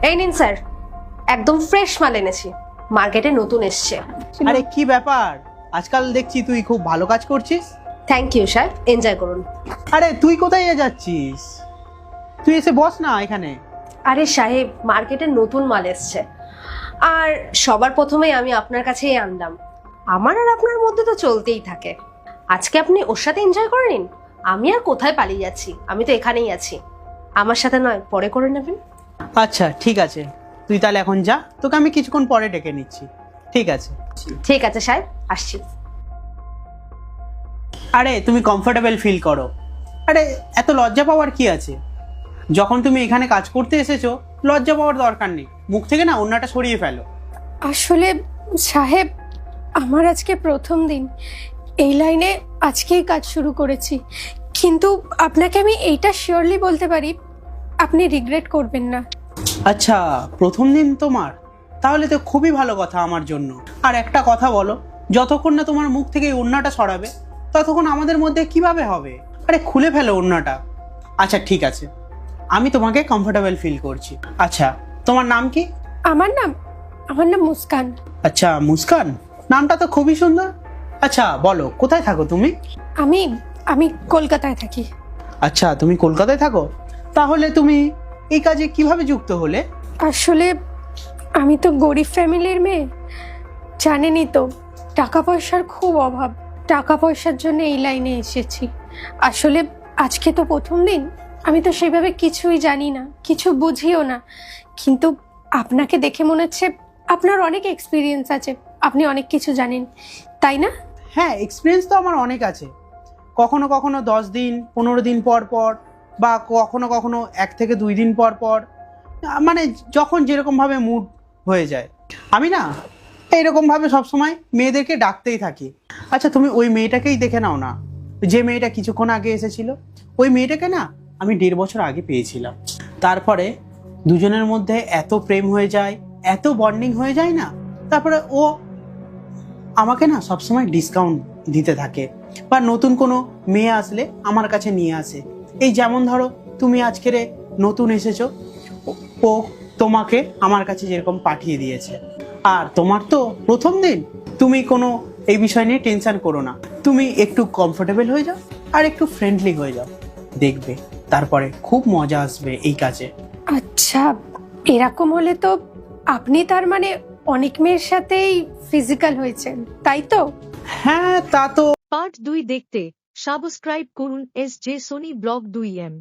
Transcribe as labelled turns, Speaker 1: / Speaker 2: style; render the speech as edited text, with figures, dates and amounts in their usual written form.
Speaker 1: এই নিন স্যার, একদম ফ্রেশ মাল এনেছি, মার্কেটে নতুন এসছে।
Speaker 2: আরে কি ব্যাপার, আজকাল দেখছি তুই খুব ভালো কাজ করছিস।
Speaker 1: থ্যাংক ইউ স্যার, এনজয় করুন।
Speaker 2: আরে তুই কোথায় যাচ্ছিস? তুই এসে বস না এখানে।
Speaker 1: আরে সাহেব, মার্কেটে নতুন মাল এসছে, আর সবার প্রথমেই আমি আপনার কাছেই আনলাম। আমার আর আপনার মধ্যে তো চলতেই থাকে। আজকে আপনি ওর সাথে এনজয় করে নিন, আমি আর কোথায় পালিয়ে যাচ্ছি, আমি তো এখানেই আছি। আমার সাথে নয়, পরে করে নেবেন।
Speaker 2: আচ্ছা ঠিক আছে, তুই তাহলে এখন যা, তোকে আমি কিছুক্ষণ পরে ডেকে নিচ্ছি। ঠিক আছে।
Speaker 1: ঠিক আছে সাহেব, আসছি।
Speaker 2: আরে তুমি কমফোর্টেবল ফিল করো। আরে এত লজ্জা পাওয়ার কি আছে? যখন তুমি এখানে কাজ করতে এসেছো, লজ্জা পাওয়ার দরকার নেই। মুখ থেকে না ওড়নাটা সরিয়ে ফেলো।
Speaker 3: আসলে সাহেব, আমার আজকে প্রথম দিন, এই লাইনে আজকেই কাজ শুরু করেছি, কিন্তু আপনাকে আমি এইটা শিওরলি বলতে পারি, আপনি রিগ্রেট করবেন না।
Speaker 2: আচ্ছা, প্রথম দিন তোমার? তাহলে তো খুবই ভালো কথা আমার জন্য। আর একটা কথা বলো, যতক্ষণ না তোমার মুখ থেকে এই ওড়নাটা সরাবে ততক্ষণ আমাদের মধ্যে কিভাবে হবে? আরে খুলে ফেলো ওড়নাটা। আচ্ছা ঠিক আছে, আমি তোমাকে কমফোর্টেবল ফিল করছি। আচ্ছা, তোমার নাম কি?
Speaker 3: আমার নাম মুস্কান।
Speaker 2: আচ্ছা মুস্কান, নামটা তো খুবই সুন্দর। আচ্ছা বলো, কোথায় থাকো তুমি?
Speaker 3: আমি আমি কলকাতায় থাকি।
Speaker 2: আচ্ছা, তুমি কলকাতায় থাকো? তাহলে তুমি এই কাজে কিভাবে যুক্ত হলে?
Speaker 3: আসলে আমি তো গরিব ফ্যামিলির মেয়ে, জানেনই তো, টাকা পয়সার খুব অভাব। টাকা পয়সার জন্য এই লাইনে এসেছি। আসলে আজকে তো প্রথম দিন, আমি তো সেভাবে কিছুই জানি না, কিছু বুঝিও না, কিন্তু আপনাকে দেখে মনে হচ্ছে আপনার অনেক এক্সপিরিয়েন্স আছে, আপনি অনেক কিছু জানেন, তাই না?
Speaker 2: হ্যাঁ, এক্সপিরিয়েন্স তো আমার অনেক আছে। কখনো কখনো 10 দিন 15 দিন পর পর, বা কখনো কখনো 1 থেকে 2 দিন পর পর, মানে যখন যেরকমভাবে মুড হয়ে যায়। আমি না এইরকমভাবে সবসময় মেয়েদেরকে ডাকতেই থাকি। আচ্ছা তুমি ওই মেয়েটাকেই দেখে নাও না, যে মেয়েটা কিছুক্ষণ আগে এসেছিল। ওই মেয়েটাকে না আমি 1.5 বছর আগে পেয়েছিলাম। তারপরে দুজনের মধ্যে এত প্রেম হয়ে যায়, এত বন্ডিং হয়ে যায় না, তারপরে ও আমাকে না সবসময় ডিসকাউন্ট দিতে থাকে, বা নতুন কোনো মেয়ে আসলে আমার কাছে নিয়ে আসে। এই যেমন ধরো তুমি আজকের নতুন এসেছো, ও তোমাকে আমার কাছে যেরকম পাঠিয়ে দিয়েছে। আর তোমার তো প্রথম দিন, তুমি কোনো এই বিষয় নিয়ে টেনশন করো না। তুমি একটু কমফোর্টেবল হয়ে যাও আর একটু ফ্রেন্ডলি হয়ে যাও, দেখবে তারপরে খুব মজা আসবে এই কাজে।
Speaker 3: আচ্ছা, এরকম হলে তো আপনি তার মানে অনেক মেয়ের সাথেই ফিজিক্যাল হয়েছেন, তাই তো?
Speaker 2: হ্যাঁ তা তো।
Speaker 4: পার্ট 2 দেখতে সাবস্ক্রাইব করুন SJ সোনি ব্লগ 2M।